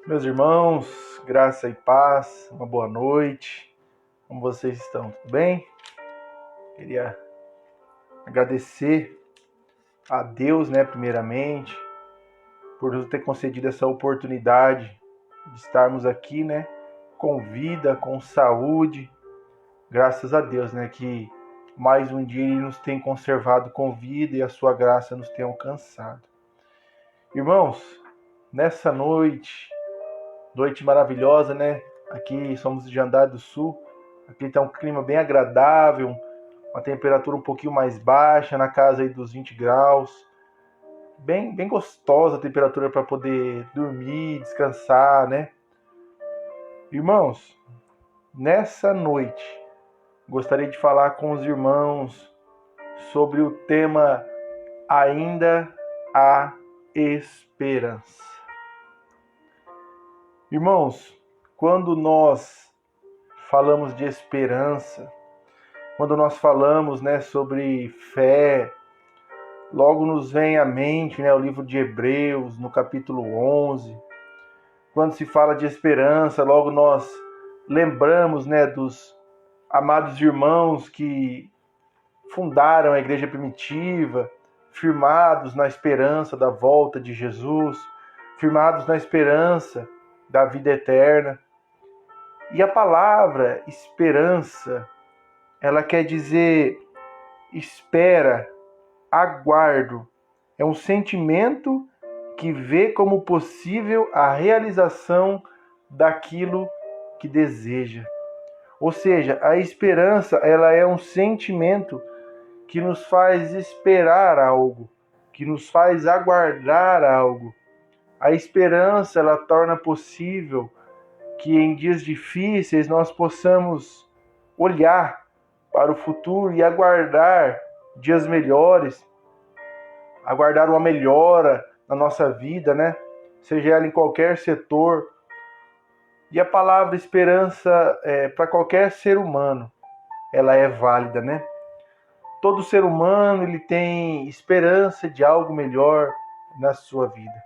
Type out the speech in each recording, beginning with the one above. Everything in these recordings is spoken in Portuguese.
Meus irmãos, graça e paz, uma boa noite. Como vocês estão? Tudo bem? Queria agradecer a Deus, primeiramente, por nos ter concedido essa oportunidade de estarmos aqui, com vida, com saúde. Graças a Deus, que mais um dia Ele nos tem conservado com vida e a sua graça nos tem alcançado. Irmãos, nessa noite maravilhosa, Aqui somos de Jandar do Sul. Aqui está um clima bem agradável, uma temperatura um pouquinho mais baixa, na casa aí dos 20 graus. Bem gostosa a temperatura para poder dormir, descansar, Irmãos, nessa noite, gostaria de falar com os irmãos sobre o tema Ainda há Esperança. Irmãos, quando nós falamos de esperança, quando nós falamos, sobre fé, logo nos vem à mente, o livro de Hebreus, no capítulo 11. Quando se fala de esperança, logo nós lembramos, dos amados irmãos que fundaram a igreja primitiva, firmados na esperança da volta de Jesus, firmados na esperança da vida eterna. E a palavra esperança, ela quer dizer espera, aguardo. É um sentimento que vê como possível a realização daquilo que deseja. Ou seja, a esperança, ela é um sentimento que nos faz esperar algo, que nos faz aguardar algo. A esperança, ela torna possível que em dias difíceis nós possamos olhar para o futuro e aguardar dias melhores, aguardar uma melhora na nossa vida, seja ela em qualquer setor. E a palavra esperança, para qualquer ser humano, ela é válida, Todo ser humano ele tem esperança de algo melhor na sua vida.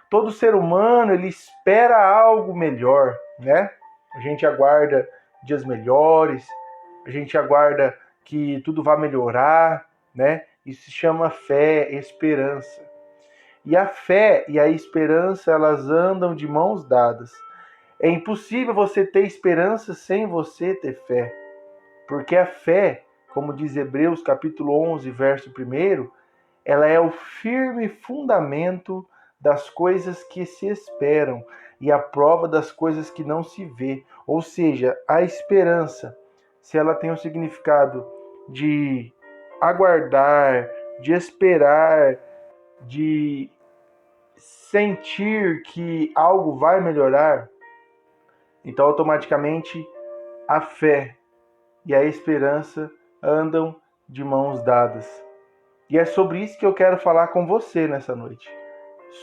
Todo ser humano ele espera algo melhor, A gente aguarda dias melhores, a gente aguarda que tudo vá melhorar, Isso se chama fé, esperança. E a fé e a esperança, elas andam de mãos dadas. É impossível você ter esperança sem você ter fé. Porque a fé, como diz Hebreus capítulo 11, verso 1, ela é o firme fundamento das coisas que se esperam e a prova das coisas que não se vê. Ou seja, a esperança, se ela tem o significado de aguardar, de esperar, de sentir que algo vai melhorar, então automaticamente a fé e a esperança andam de mãos dadas. E é sobre isso que eu quero falar com você nessa noite.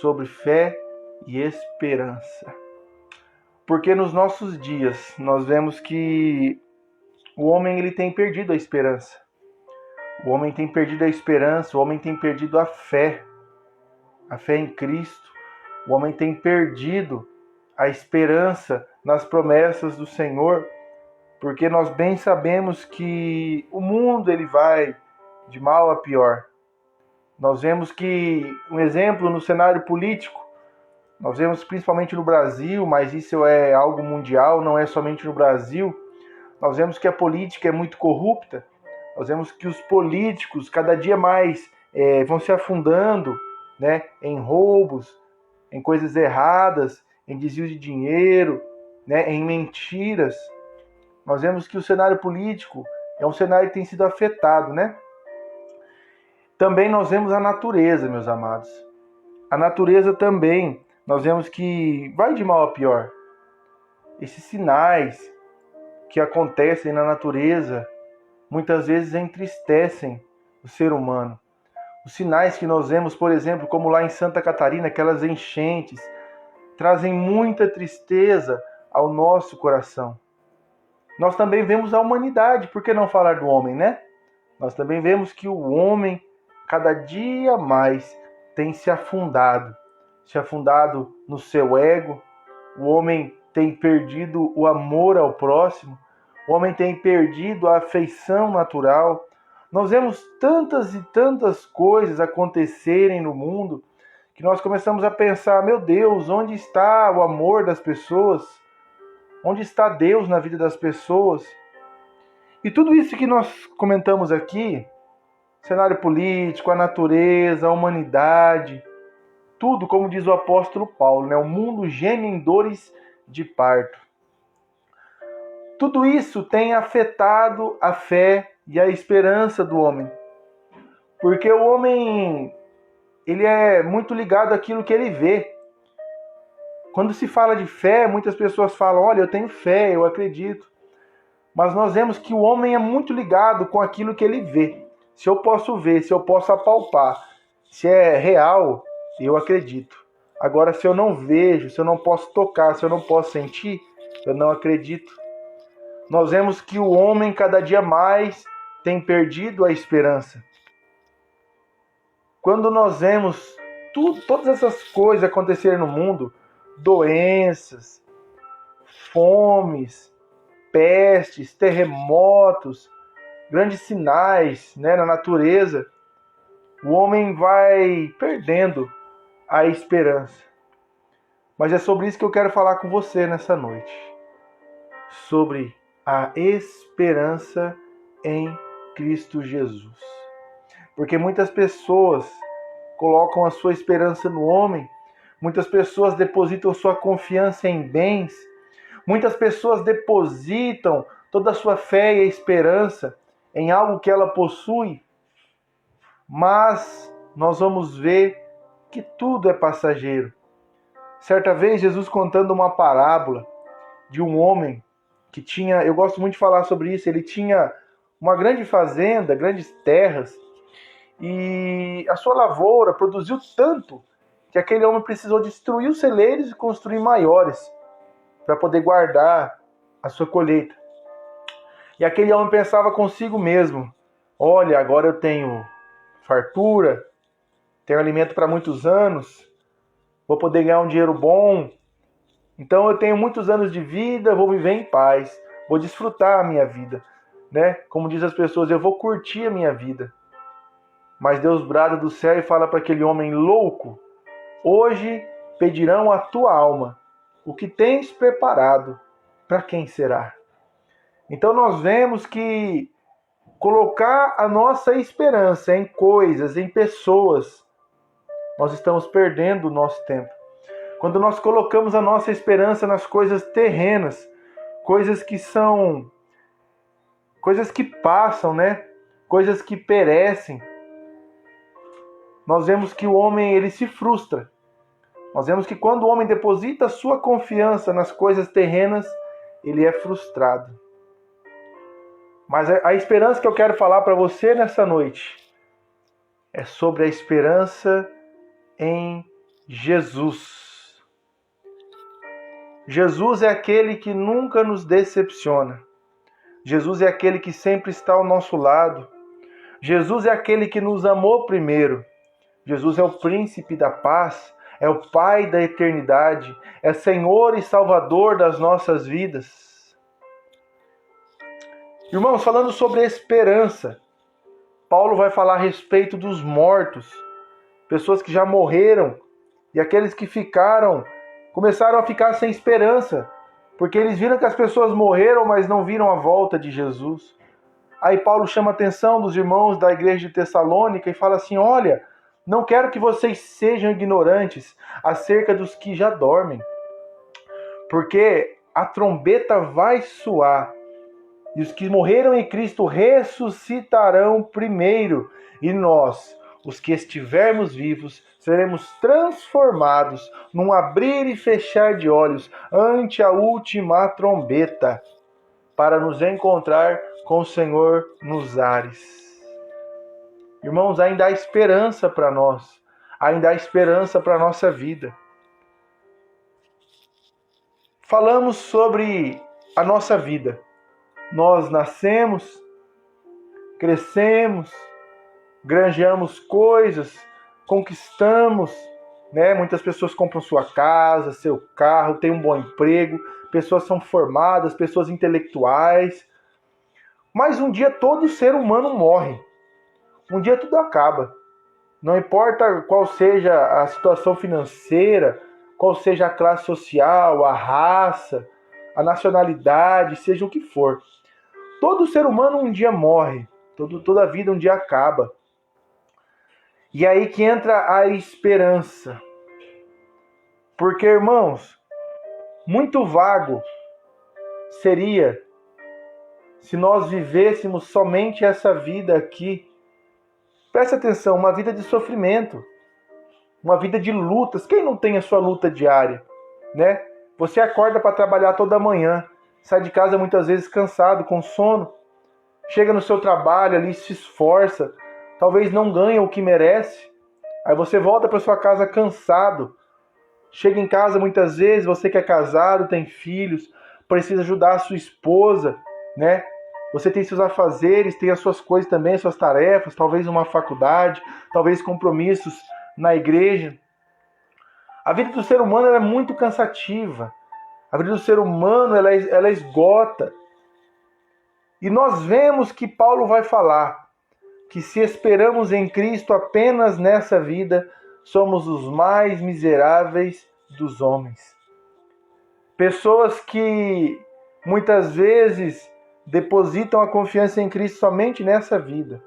Sobre fé e esperança. Porque nos nossos dias nós vemos que o homem ele tem perdido a esperança. O homem tem perdido a esperança, o homem tem perdido a fé em Cristo. O homem tem perdido a esperança nas promessas do Senhor, porque nós bem sabemos que o mundo ele vai de mal a pior. Nós vemos que, um exemplo no cenário político, nós vemos principalmente no Brasil, mas isso é algo mundial, não é somente no Brasil. Nós vemos que a política é muito corrupta, nós vemos que os políticos cada dia mais vão se afundando, em roubos, em coisas erradas, em desvio de dinheiro, em mentiras. Nós vemos que o cenário político é um cenário que tem sido afetado, Também nós vemos a natureza, meus amados. A natureza também, nós vemos que vai de mal a pior. Esses sinais que acontecem na natureza, muitas vezes entristecem o ser humano. Os sinais que nós vemos, por exemplo, como lá em Santa Catarina, aquelas enchentes, trazem muita tristeza ao nosso coração. Nós também vemos a humanidade, por que não falar do homem, Nós também vemos que o homem, cada dia mais, tem se afundado, se afundado no seu ego, o homem tem perdido o amor ao próximo, o homem tem perdido a afeição natural. Nós vemos tantas e tantas coisas acontecerem no mundo que nós começamos a pensar, meu Deus, onde está o amor das pessoas? Onde está Deus na vida das pessoas? E tudo isso que nós comentamos aqui, cenário político, a natureza, a humanidade, tudo, como diz o apóstolo Paulo, né? O mundo geme em dores de parto. Tudo isso tem afetado a fé e a esperança do homem. Porque o homem, ele é muito ligado àquilo que ele vê. Quando se fala de fé, muitas pessoas falam, olha, eu tenho fé, eu acredito. Mas nós vemos que o homem é muito ligado com aquilo que ele vê. Se eu posso ver, se eu posso apalpar, se é real, eu acredito. Agora, se eu não vejo, se eu não posso tocar, se eu não posso sentir, eu não acredito. Nós vemos que o homem cada dia mais tem perdido a esperança. Quando nós vemos todas essas coisas acontecerem no mundo, doenças, fomes, pestes, terremotos, grandes sinais, né, na natureza, o homem vai perdendo a esperança. Mas é sobre isso que eu quero falar com você nessa noite. Sobre a esperança em Cristo Jesus. Porque muitas pessoas colocam a sua esperança no homem, muitas pessoas depositam sua confiança em bens, muitas pessoas depositam toda a sua fé e esperança em algo que ela possui, mas nós vamos ver que tudo é passageiro. Certa vez, Jesus contando uma parábola de um homem que tinha, eu gosto muito de falar sobre isso, ele tinha uma grande fazenda, grandes terras, e a sua lavoura produziu tanto que aquele homem precisou destruir os celeiros e construir maiores para poder guardar a sua colheita. E aquele homem pensava consigo mesmo, olha, agora eu tenho fartura, tenho alimento para muitos anos, vou poder ganhar um dinheiro bom, então eu tenho muitos anos de vida, vou viver em paz, vou desfrutar a minha vida, né? Como diz as pessoas, eu vou curtir a minha vida. Mas Deus brada do céu e fala para aquele homem louco, hoje pedirão a tua alma, o que tens preparado, para quem será? Então nós vemos que colocar a nossa esperança em coisas, em pessoas, nós estamos perdendo o nosso tempo. Quando nós colocamos a nossa esperança nas coisas terrenas, coisas que são, coisas que passam, né? Coisas que perecem, nós vemos que o homem ele se frustra. Nós vemos que quando o homem deposita a sua confiança nas coisas terrenas, ele é frustrado. Mas a esperança que eu quero falar para você nessa noite é sobre a esperança em Jesus. Jesus é aquele que nunca nos decepciona. Jesus é aquele que sempre está ao nosso lado. Jesus é aquele que nos amou primeiro. Jesus é o príncipe da paz, é o Pai da eternidade, é Senhor e Salvador das nossas vidas. Irmãos, falando sobre esperança, Paulo vai falar a respeito dos mortos, pessoas que já morreram, e aqueles que ficaram, começaram a ficar sem esperança, porque eles viram que as pessoas morreram, mas não viram a volta de Jesus. Aí Paulo chama a atenção dos irmãos da igreja de Tessalônica e fala assim, olha, não quero que vocês sejam ignorantes acerca dos que já dormem, porque a trombeta vai soar, e os que morreram em Cristo ressuscitarão primeiro, e nós, os que estivermos vivos, seremos transformados num abrir e fechar de olhos ante a última trombeta, para nos encontrar com o Senhor nos ares. Irmãos, ainda há esperança para nós, ainda há esperança para a nossa vida. Falamos sobre a nossa vida. Nós nascemos, crescemos, granjeamos coisas, conquistamos, né? Muitas pessoas compram sua casa, seu carro, têm um bom emprego, pessoas são formadas, pessoas intelectuais. Mas um dia todo ser humano morre. Um dia tudo acaba. Não importa qual seja a situação financeira, qual seja a classe social, a raça, a nacionalidade, seja o que for. Todo ser humano um dia morre. Toda a vida um dia acaba. E aí que entra a esperança. Porque, irmãos, muito vago seria se nós vivêssemos somente essa vida aqui. Presta atenção, uma vida de sofrimento, uma vida de lutas. Quem não tem a sua luta diária, né? Você acorda para trabalhar toda manhã, sai de casa muitas vezes cansado, com sono, chega no seu trabalho ali, se esforça, talvez não ganha o que merece, aí você volta para sua casa cansado, chega em casa muitas vezes, você que é casado, tem filhos, precisa ajudar a sua esposa, né? Você tem seus afazeres, tem as suas coisas também, suas tarefas, talvez uma faculdade, talvez compromissos na igreja. A vida do ser humano ela é muito cansativa. A vida do ser humano ela esgota. E nós vemos que Paulo vai falar que se esperamos em Cristo apenas nessa vida, somos os mais miseráveis dos homens. Pessoas que muitas vezes depositam a confiança em Cristo somente nessa vida,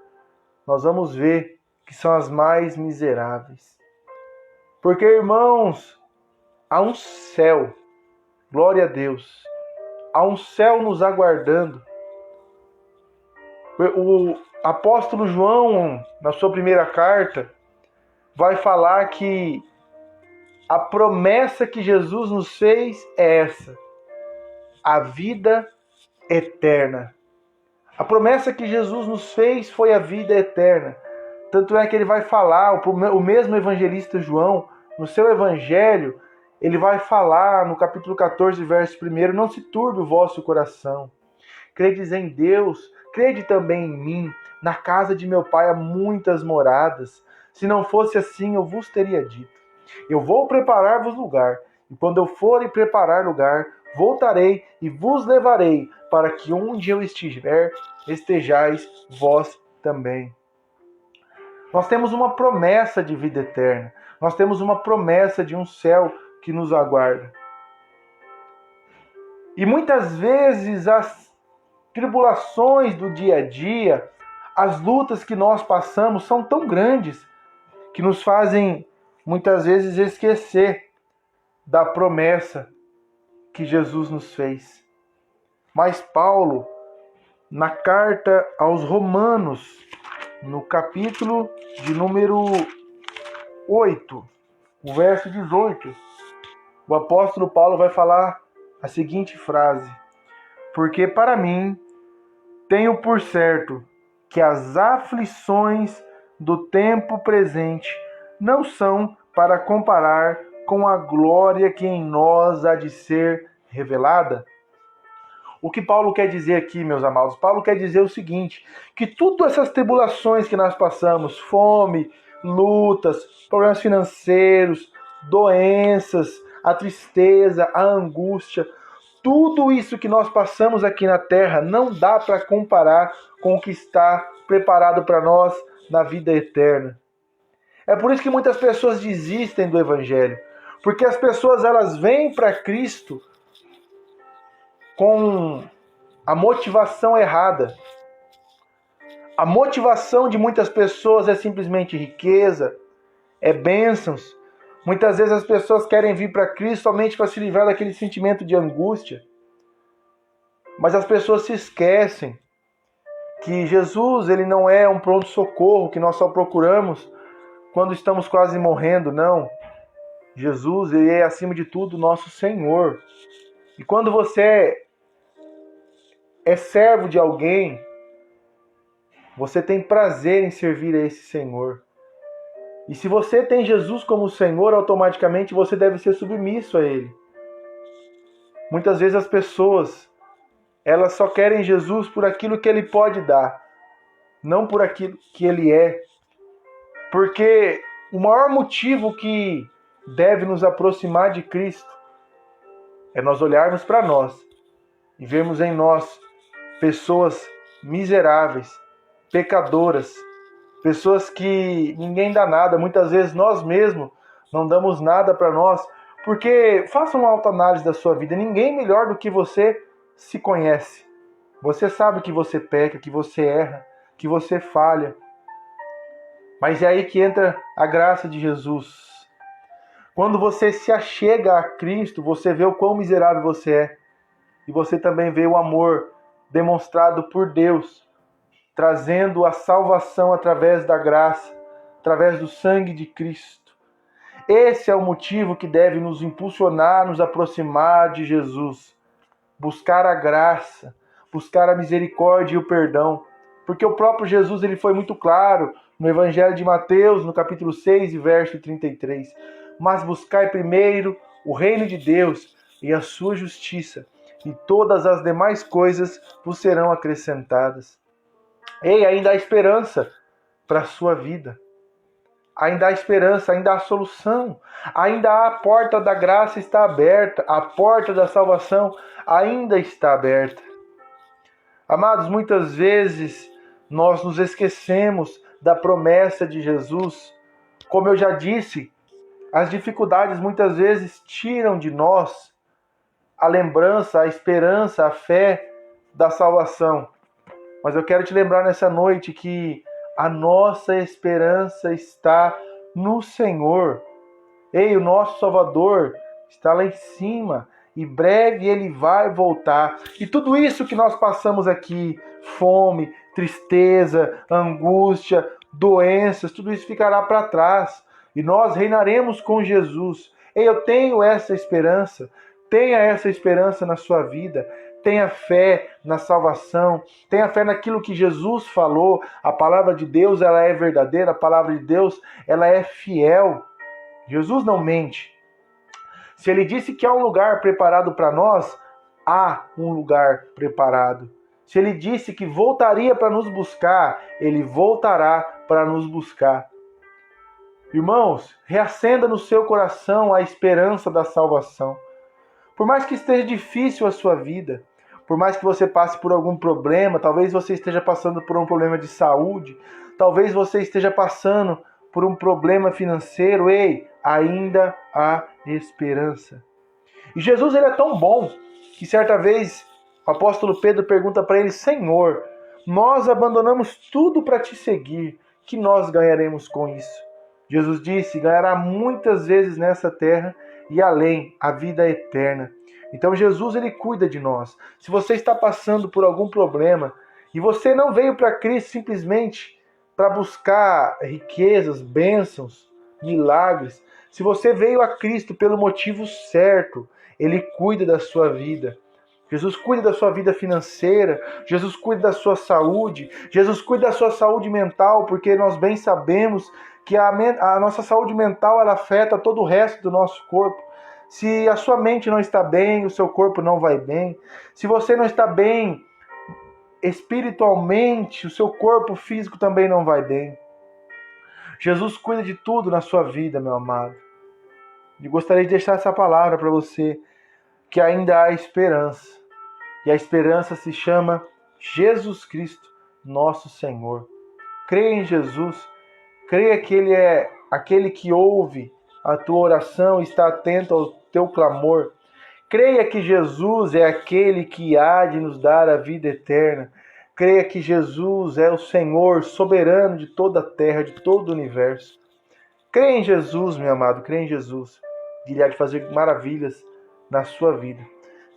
nós vamos ver que são as mais miseráveis. Porque, irmãos, há um céu, glória a Deus, há um céu nos aguardando. O apóstolo João, na sua primeira carta, vai falar que a promessa que Jesus nos fez é essa: a vida eterna. A promessa que Jesus nos fez foi a vida eterna. Tanto é que ele vai falar, o mesmo evangelista João, no seu evangelho, ele vai falar no capítulo 14, verso 1, não se turbe o vosso coração. Credes em Deus, crede também em mim. Na casa de meu pai há muitas moradas. Se não fosse assim, eu vos teria dito. Eu vou preparar-vos lugar. E quando eu for e preparar lugar, voltarei e vos levarei, para que onde eu estiver, estejais vós também. Nós temos uma promessa de vida eterna. Nós temos uma promessa de um céu que nos aguarda. E muitas vezes as tribulações do dia a dia, as lutas que nós passamos são tão grandes que nos fazem muitas vezes esquecer da promessa que Jesus nos fez. Mas Paulo, na carta aos Romanos, no capítulo de número 8, o verso 18, o apóstolo Paulo vai falar a seguinte frase: porque para mim tenho por certo que as aflições do tempo presente não são para comparar com a glória que em nós há de ser revelada. O que Paulo quer dizer aqui, meus amados? Paulo quer dizer o seguinte, que todas essas tribulações que nós passamos, fome, lutas, problemas financeiros, doenças, a tristeza, a angústia, tudo isso que nós passamos aqui na terra não dá para comparar com o que está preparado para nós na vida eterna. É por isso que muitas pessoas desistem do Evangelho, porque as pessoas elas vêm para Cristo com a motivação errada. A motivação de muitas pessoas é simplesmente riqueza, é bênçãos. Muitas vezes as pessoas querem vir para Cristo somente para se livrar daquele sentimento de angústia. Mas as pessoas se esquecem que Jesus ele não é um pronto-socorro que nós só procuramos quando estamos quase morrendo, não. Jesus ele é, acima de tudo, nosso Senhor. E quando você é servo de alguém, você tem prazer em servir a esse Senhor. E se você tem Jesus como Senhor, automaticamente você deve ser submisso a Ele. Muitas vezes as pessoas, elas só querem Jesus por aquilo que Ele pode dar, não por aquilo que Ele é. Porque o maior motivo que deve nos aproximar de Cristo é nós olharmos para nós e vermos em nós pessoas miseráveis, pecadoras, pessoas que ninguém dá nada, muitas vezes nós mesmos não damos nada para nós, porque faça uma autoanálise da sua vida, ninguém melhor do que você se conhece. Você sabe que você peca, que você erra, que você falha. Mas é aí que entra a graça de Jesus. Quando você se achega a Cristo, você vê o quão miserável você é. E você também vê o amor demonstrado por Deus, trazendo a salvação através da graça, através do sangue de Cristo. Esse é o motivo que deve nos impulsionar, nos aproximar de Jesus. Buscar a graça, buscar a misericórdia e o perdão. Porque o próprio Jesus ele foi muito claro no Evangelho de Mateus, no capítulo 6 e verso 33. Mas buscai primeiro o reino de Deus e a sua justiça, e todas as demais coisas vos serão acrescentadas. Ei, ainda há esperança para a sua vida. Ainda há esperança, ainda há solução. Ainda há a porta da graça está aberta. A porta da salvação ainda está aberta. Amados, muitas vezes nós nos esquecemos da promessa de Jesus. Como eu já disse, as dificuldades muitas vezes tiram de nós a lembrança, a esperança, a fé da salvação. Mas eu quero te lembrar nessa noite que a nossa esperança está no Senhor. Ei, o nosso Salvador está lá em cima e breve Ele vai voltar. E tudo isso que nós passamos aqui, fome, tristeza, angústia, doenças, tudo isso ficará para trás. E nós reinaremos com Jesus. Ei, eu tenho essa esperança. Tenha essa esperança na sua vida. Tenha fé na salvação. Tenha fé naquilo que Jesus falou. A palavra de Deus, ela é verdadeira. A palavra de Deus, ela é fiel. Jesus não mente. Se Ele disse que há um lugar preparado para nós, há um lugar preparado. Se Ele disse que voltaria para nos buscar, Ele voltará para nos buscar. Irmãos, reacenda no seu coração a esperança da salvação. Por mais que esteja difícil a sua vida, por mais que você passe por algum problema, talvez você esteja passando por um problema de saúde, talvez você esteja passando por um problema financeiro, ei, ainda há esperança. E Jesus ele é tão bom que certa vez o apóstolo Pedro pergunta para ele: Senhor, nós abandonamos tudo para te seguir, que nós ganharemos com isso? Jesus disse: ganhará muitas vezes nessa terra e além, a vida eterna. Então Jesus ele cuida de nós. Se você está passando por algum problema e você não veio para Cristo simplesmente para buscar riquezas, bênçãos, milagres, se você veio a Cristo pelo motivo certo, Ele cuida da sua vida. Jesus cuida da sua vida financeira, Jesus cuida da sua saúde, Jesus cuida da sua saúde mental, porque nós bem sabemos que a nossa saúde mental ela afeta todo o resto do nosso corpo. Se a sua mente não está bem, o seu corpo não vai bem. Se você não está bem espiritualmente, o seu corpo físico também não vai bem. Jesus cuida de tudo na sua vida, meu amado. E gostaria de deixar essa palavra para você, que ainda há esperança. E a esperança se chama Jesus Cristo, nosso Senhor. Creia em Jesus. Creia que Ele é aquele que ouve a tua oração e está atento ao teu clamor. Creia que Jesus é aquele que há de nos dar a vida eterna. Creia que Jesus é o Senhor soberano de toda a terra, de todo o universo. Creia em Jesus, meu amado, creia em Jesus. Ele há de fazer maravilhas na sua vida.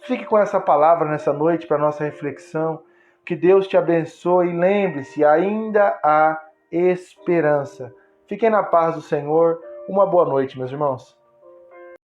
Fique com essa palavra nessa noite para nossa reflexão. Que Deus te abençoe e lembre-se, ainda há esperança. Fiquem na paz do Senhor. Uma boa noite, meus irmãos.